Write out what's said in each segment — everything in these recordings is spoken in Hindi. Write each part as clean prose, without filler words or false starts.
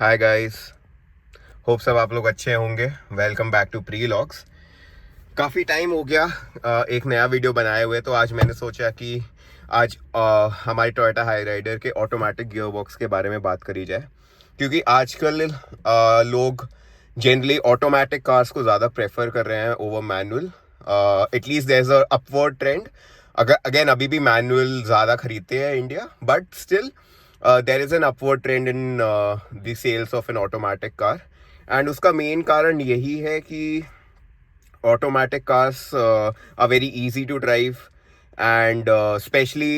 हाय गाइस, होप सब आप लोग अच्छे होंगे। Welcome back to pre logs. काफ़ी टाइम हो गया एक नया वीडियो बनाए हुए, तो आज मैंने सोचा कि आज हमारी टोयोटा हाई राइडर के ऑटोमेटिक गियर बॉक्स के बारे में बात करी जाए, क्योंकि आजकल लोग जनरली ऑटोमेटिक कार्स को ज़्यादा प्रेफर कर रहे हैं over manual. At least there is a upward trend. अगर अगेन अभी भी मैनुअल ज़्यादा खरीदते हैं India, but still there is an upward trend in the sales of an automatic car, and उसका मेन कारण यही है कि automatic cars are very easy to drive, and especially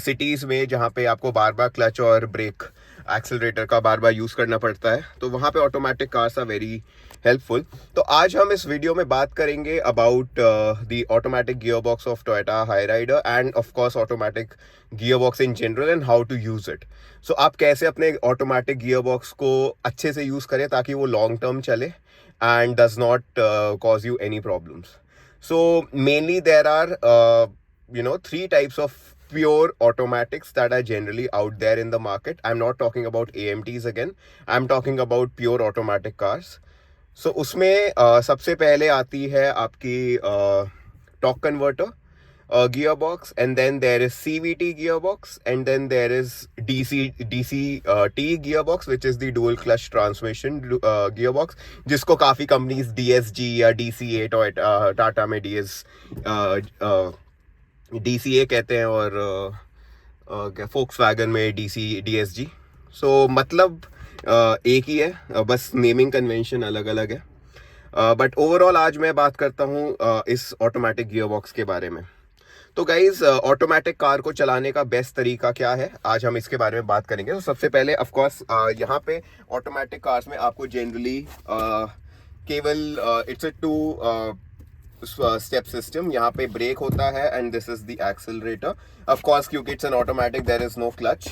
cities में जहाँ पे आपको बार बार क्लच और ब्रेक एक्सेलरेटर का बार बार यूज़ करना पड़ता है, तो वहाँ पे automatic cars are very helpful. तो आज हम इस वीडियो में बात करेंगे about the automatic gear box of Toyota Hyryder and of course automatic gear box in general and how to use it. So आप कैसे अपने ऑटोमेटिक गियर बॉक्स को अच्छे से यूज़ करें ताकि वो लॉन्ग टर्म चले and does not cause you any problems. So mainly there are 3 types of pure automatics that are generally out there in the market. I'm not talking about AMTs again. I'm talking about pure automatic cars. So उसमें सबसे पहले आती है आपकी torque converter gearbox, and then there is CVT gearbox, and then there is DCT gearbox, which is the dual clutch transmission gearbox, जिसको काफ़ी कंपनीज DSG या DCA, टाटा में DCA कहते हैं, और क्या फोक्सवैगन में DSG। सो मतलब एक ही है, बस नेमिंग कन्वेंशन अलग अलग है। बट ओवरऑल आज मैं बात करता हूँ इस ऑटोमेटिक गियरबॉक्स के बारे में। तो गाइज, ऑटोमेटिक कार को चलाने का बेस्ट तरीका क्या है, आज हम इसके बारे में बात करेंगे। तो सबसे पहले ऑफ कोर्स यहाँ पे ऑटोमेटिक कार्स में आपको जनरली केवल इट्स अ 2 स्टेप सिस्टम। यहाँ पे ब्रेक होता है and this is the accelerator. Of course क्योंकि it's an automatic, there is no clutch.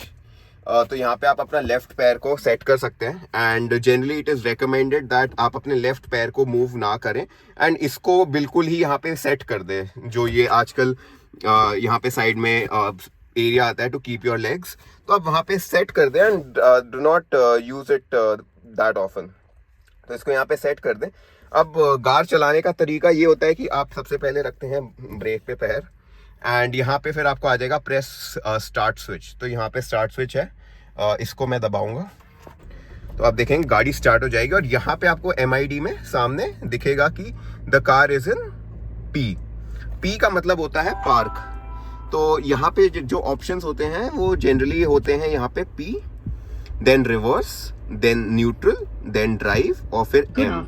तो यहाँ पे आप अपना लेफ्ट पैर को सेट कर सकते हैं, and generally it is recommended that आप अपने लेफ्ट पैर को मूव ना करें एंड इसको बिल्कुल ही यहाँ पे सेट कर दें। जो ये आजकल यहाँ पे साइड में एरिया आता है टू कीप योर लेग्स, तो आप वहाँ पे सेट कर दें and do not use it that often. तो इसको यहाँ पे सेट कर दें। अब कार चलाने का तरीका ये होता है कि आप सबसे पहले रखते हैं ब्रेक पे पैर, एंड यहाँ पे फिर आपको आ जाएगा प्रेस स्टार्ट स्विच। तो यहाँ पे स्टार्ट स्विच है, इसको मैं दबाऊंगा तो आप देखेंगे गाड़ी स्टार्ट हो जाएगी, और यहाँ पे आपको MID में सामने दिखेगा कि the car is in P का मतलब होता है पार्क। तो यहाँ पे जो ऑप्शंस होते हैं वो जनरली होते हैं यहाँ पे P, then reverse, then neutral, then drive, और फिर M।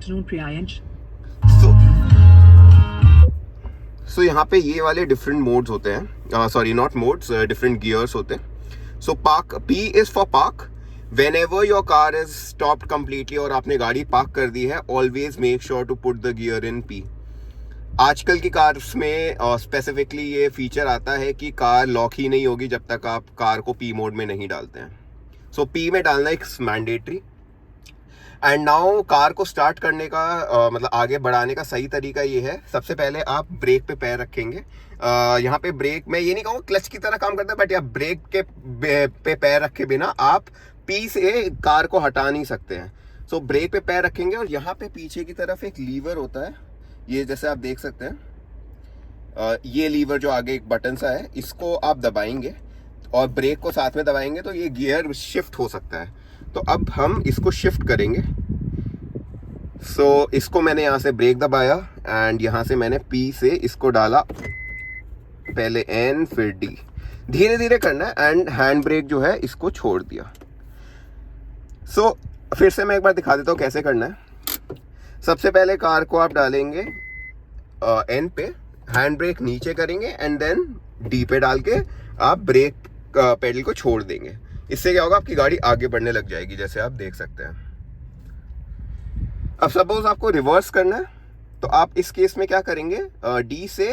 सो यहाँ पे ये वाले डिफरेंट मोड्स होते हैं, sorry not modes, different gears होते हैं। So park, P is for park. Whenever your car is stopped completely और आपने गाड़ी पार्क कर दी है, always make sure to put the gear in P। आजकल की कार्स में स्पेसिफिकली ये फीचर आता है कि कार लॉक ही नहीं होगी जब तक आप कार को P मोड में नहीं डालते हैं। सो P में डालना एक मैंडेटरी। एंड नाउ कार को स्टार्ट करने का मतलब आगे बढ़ाने का सही तरीका ये है, सबसे पहले आप ब्रेक पे पैर रखेंगे। यहाँ पे ब्रेक में ये नहीं कहूँगा क्लच की तरह काम करता है, बट या ब्रेक के पे पैर रखे बिना आप P से कार को हटा नहीं सकते हैं। सो ब्रेक पे पैर रखेंगे, और यहाँ पे पीछे की तरफ एक लीवर होता है, ये जैसे आप देख सकते हैं, ये लीवर जो आगे एक बटन सा है, इसको आप दबाएंगे और ब्रेक को साथ में दबाएंगे तो ये गियर शिफ्ट हो सकता है। तो अब हम इसको शिफ्ट करेंगे। सो इसको मैंने यहाँ से ब्रेक दबाया एंड यहाँ से मैंने P से इसको डाला, पहले N फिर D, धीरे धीरे करना है, एंड हैंड ब्रेक जो है इसको छोड़ दिया। सो फिर से मैं एक बार दिखा देता हूँ कैसे करना है। सबसे पहले कार को आप डालेंगे N पे, हैंड ब्रेक नीचे करेंगे, एंड देन D पे डाल के आप ब्रेक पेडल को छोड़ देंगे। इससे क्या होगा, आपकी गाड़ी आगे बढ़ने लग जाएगी, जैसे आप देख सकते हैं। अब सपोज आपको रिवर्स करना है, तो आप इस केस में क्या करेंगे, D से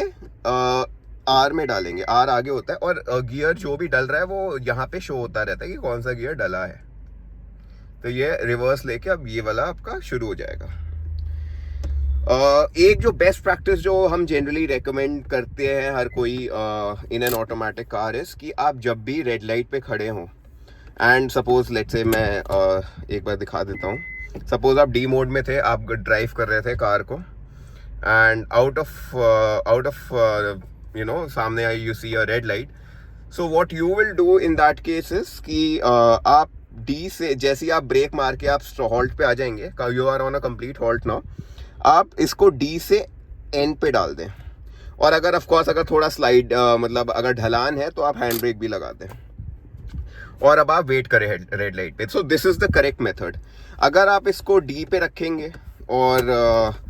R में डालेंगे। R आगे होता है, और गियर जो भी डल रहा है वो यहाँ पे शो होता रहता है कि कौन सा गियर डला है। तो ये रिवर्स लेके अब ये वाला आपका शुरू हो जाएगा। एक जो बेस्ट प्रैक्टिस जो हम जनरली रेकमेंड करते हैं हर कोई in an automatic car is कि आप जब भी रेड लाइट पे खड़े हों एंड सपोज लेट्स से मैं एक बार दिखा देता हूँ. सपोज आप डी मोड में थे, आप ड्राइव कर रहे थे कार को, एंड आउट ऑफ सामने you see a red light. So what you will do in that case is कि आप डी से जैसे ही आप ब्रेक मार के आप हॉल्ट पे आ जाएंगे, you are on a complete halt now, आप इसको डी से एन पे डाल दें. और अगर ऑफ कोर्स अगर थोड़ा स्लाइड मतलब अगर ढलान है तो आप हैंड ब्रेक भी लगा दें, और अब आप वेट करें रेड लाइट पे. सो this is the correct method. अगर आप इसको डी पे रखेंगे और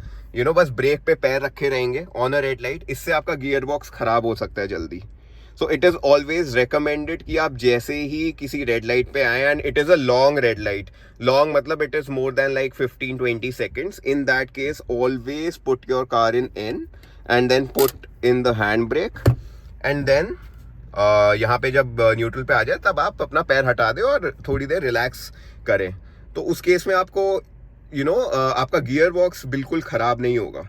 बस ब्रेक पे पैर रखे रहेंगे ऑन अ रेड लाइट, इससे आपका गियर बॉक्स खराब हो सकता है जल्दी. So it is always recommended कि आप जैसे ही किसी रेड लाइट पे आए, and it is a long red light, long मतलब it is more than like 15-20 seconds, in that case always put your car in N and then put in the hand brake, and then यहाँ पे जब न्यूट्रल पे आ जाए तब आप अपना पैर हटा दें और थोड़ी देर रिलैक्स करें. तो उस केस में आपको आपका गियर बॉक्स बिल्कुल ख़राब नहीं होगा.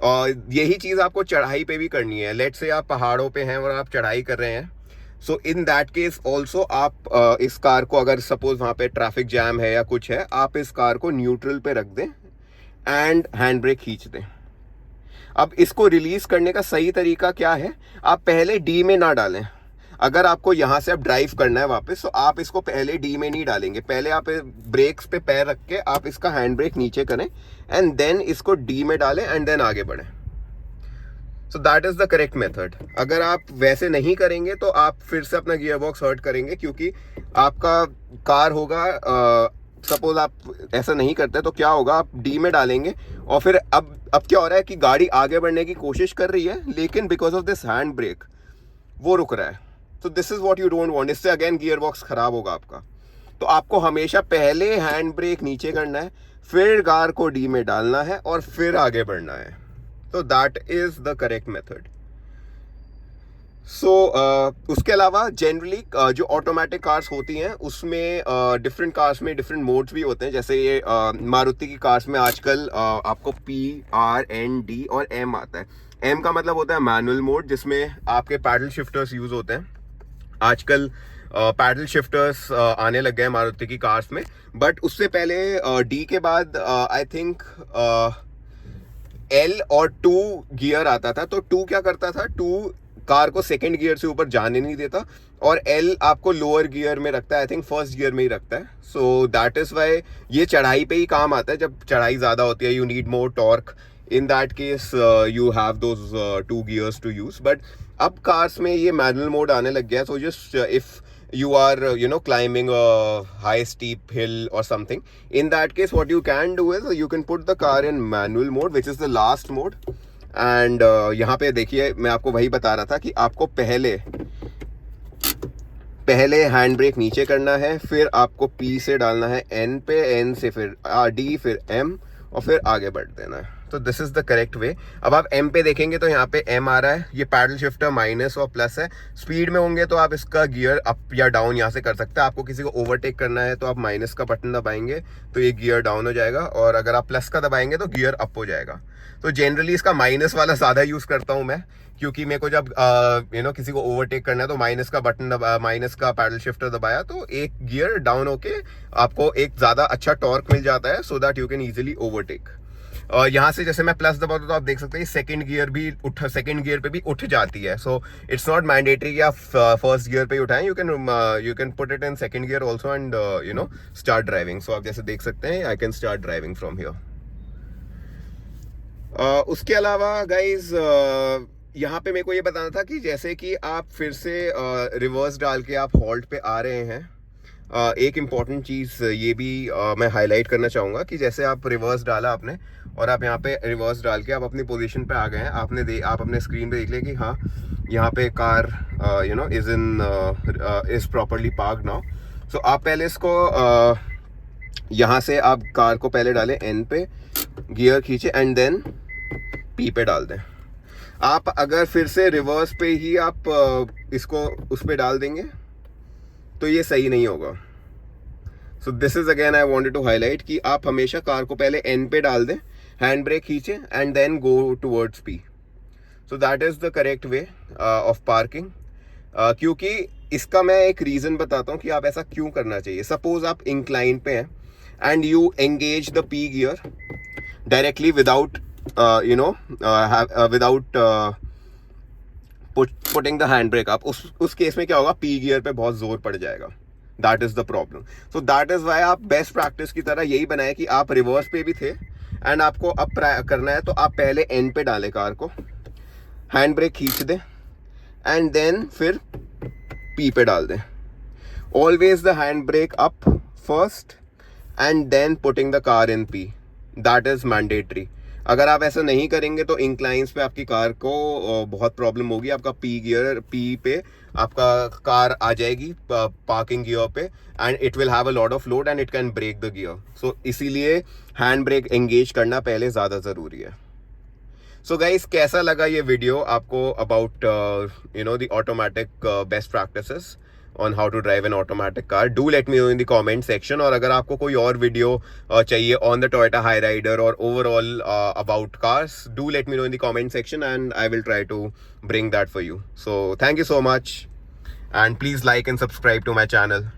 और यही चीज़ आपको चढ़ाई पे भी करनी है. लेट से आप पहाड़ों पे हैं और आप चढ़ाई कर रहे हैं, सो इन दैट केस ऑल्सो आप इस कार को, अगर सपोज वहाँ पे ट्रैफिक जैम है या कुछ है, आप इस कार को न्यूट्रल पे रख दें एंड हैंड ब्रेक खींच दें. अब इसको रिलीज करने का सही तरीका क्या है, आप पहले डी में ना डालें. अगर आपको यहाँ से अब ड्राइव करना है वापस, तो आप इसको पहले डी में नहीं डालेंगे. पहले आप ब्रेक्स पे पैर रख के आप इसका हैंड ब्रेक नीचे करें एंड देन इसको डी में डालें एंड देन आगे बढ़ें. सो that is the correct method. अगर आप वैसे नहीं करेंगे तो आप फिर से अपना गियर बॉक्स हर्ट करेंगे, क्योंकि आपका कार होगा, सपोज आप ऐसा नहीं करते तो क्या होगा, आप डी में डालेंगे और फिर अब क्या हो रहा है कि गाड़ी आगे बढ़ने की कोशिश कर रही है, लेकिन because of this hand brake वो रुक रहा है. तो this is what you don't want. इससे अगेन गियर बॉक्स खराब होगा आपका. तो आपको हमेशा पहले हैंड ब्रेक नीचे करना है, फिर कार को डी में डालना है और फिर आगे बढ़ना है. तो that is the correct method. So उसके अलावा जनरली जो ऑटोमेटिक कार्स होती हैं उसमें डिफरेंट कार्स में डिफरेंट मोड्स भी होते हैं. जैसे ये मारुति की कार्स में आजकल आपको PRND और M आता है. M का मतलब होता है मैनुअल मोड, जिसमें आपके पैडल शिफ्टर्स यूज होते हैं. आजकल पैडल शिफ्टर्स आने लग गए मारुति की कार्स में, बट उससे पहले D के बाद आई थिंक L और 2 गियर आता था. तो 2 क्या करता था, 2 कार को सेकंड गियर से ऊपर जाने नहीं देता, और L आपको लोअर गियर में रखता है, आई थिंक फर्स्ट गियर में ही रखता है. सो दैट इज वाई ये चढ़ाई पे ही काम आता है. जब चढ़ाई ज़्यादा होती है, you need more torque, in that case you have those 2 gears to use. But अब कार्स में ये मैनुअल मोड आने लग गया. So just if you are climbing a high steep hill or something, in that case what you can do is you can put the car in manual mode, which is the last mode. and यहाँ पे देखिए मैं आपको वही बता रहा था कि आपको पहले हैंड ब्रेक नीचे करना है, फिर आपको P से डालना है N पे, N से फिर D, फिर M और फिर आगे बढ़ देना है. तो दिस इज द करेक्ट वे. अब आप M पे देखेंगे तो यहाँ पे M आ रहा है. ये पैडल शिफ्टर माइनस और प्लस है. स्पीड में होंगे तो आप इसका गियर अप या डाउन यहाँ से कर सकते हैं. आपको किसी को ओवरटेक करना है तो आप माइनस का बटन दबाएंगे तो ये गियर डाउन हो जाएगा, और अगर आप प्लस का दबाएंगे तो गियर अप हो जाएगा. तो जनरली इसका माइनस वाला ज़्यादा यूज़ करता हूँ मैं, क्योंकि मेरे को जब किसी को ओवरटेक करना है तो माइनस का बटन माइनस का पैडल शिफ्टर दबाया तो एक गियर डाउन होके आपको एक ज़्यादा अच्छा टॉर्क मिल जाता है, so that you can easily overtake. यहाँ से जैसे मैं प्लस दबाता तो आप देख सकते हैं सेकंड गियर पे भी उठ जाती है. सो इट्स नॉट मैंडेटरी कि आप फर्स्ट गियर पे ही उठाएं. You can put it in second gear also and start driving. So आप जैसे देख सकते हैं I can start driving from here. उसके अलावा गाइज यहाँ पे मेरे को ये बताना था कि जैसे कि आप फिर से रिवर्स डाल के आप हॉल्ट पे आ रहे हैं, एक इम्पॉर्टेंट चीज़ ये भी मैं हाईलाइट करना चाहूँगा कि जैसे आप रिवर्स डाला आपने और आप यहाँ पे रिवर्स डाल के आप अपनी पोजीशन पे आ गए हैं, आप अपने स्क्रीन पे देख लें कि हाँ यहाँ पे car is properly parked now. So आप पहले इसको यहाँ से आप कार को पहले डालें N पे, गियर खींचे एंड देन P पे डाल दें. आप अगर फिर से रिवर्स पे ही आप इसको उस पे डाल देंगे तो ये सही नहीं होगा. So this is again I wanted to highlight कि आप हमेशा कार को पहले N पे डाल दें, हैंड ब्रेक खींचे and then go towards P. So that is the correct way of parking. क्योंकि इसका मैं एक रीज़न बताता हूँ कि आप ऐसा क्यों करना चाहिए. सपोज आप इंक्लाइन पे हैं and you engage the P gear directly without without putting the hand brake up. उस केस में क्या होगा, पी गियर पे बहुत जोर पड़ जाएगा. That is the problem. So that is why आप बेस्ट प्रैक्टिस की तरह यही बनाए कि आप रिवर्स पे भी थे एंड आपको अप करना है, तो आप पहले एंड पे डालें कार को, हैंड ब्रेक खींच दें एंड देन फिर पी पे डाल दें. Always the hand brake up first and then putting the car in P. That is mandatory. अगर आप ऐसा नहीं करेंगे तो इंक्लाइंस पे आपकी कार को बहुत प्रॉब्लम होगी. आपका पी गियर, पी पे आपका कार आ जाएगी पार्किंग गियर पे and it will have a lot of load and it can break the gear. So इसीलिए हैंड ब्रेक एंगेज करना पहले ज़्यादा ज़रूरी है. सो गाइस, कैसा लगा ये वीडियो आपको about the automatic best practices on how to drive an automatic car? Do let me know in the comment section. और अगर आपको कोई और वीडियो चाहिए on the Toyota Hyryder or overall about cars, do let me know in the comment section and I will try to bring that for you. So thank you so much and please like and subscribe to my channel.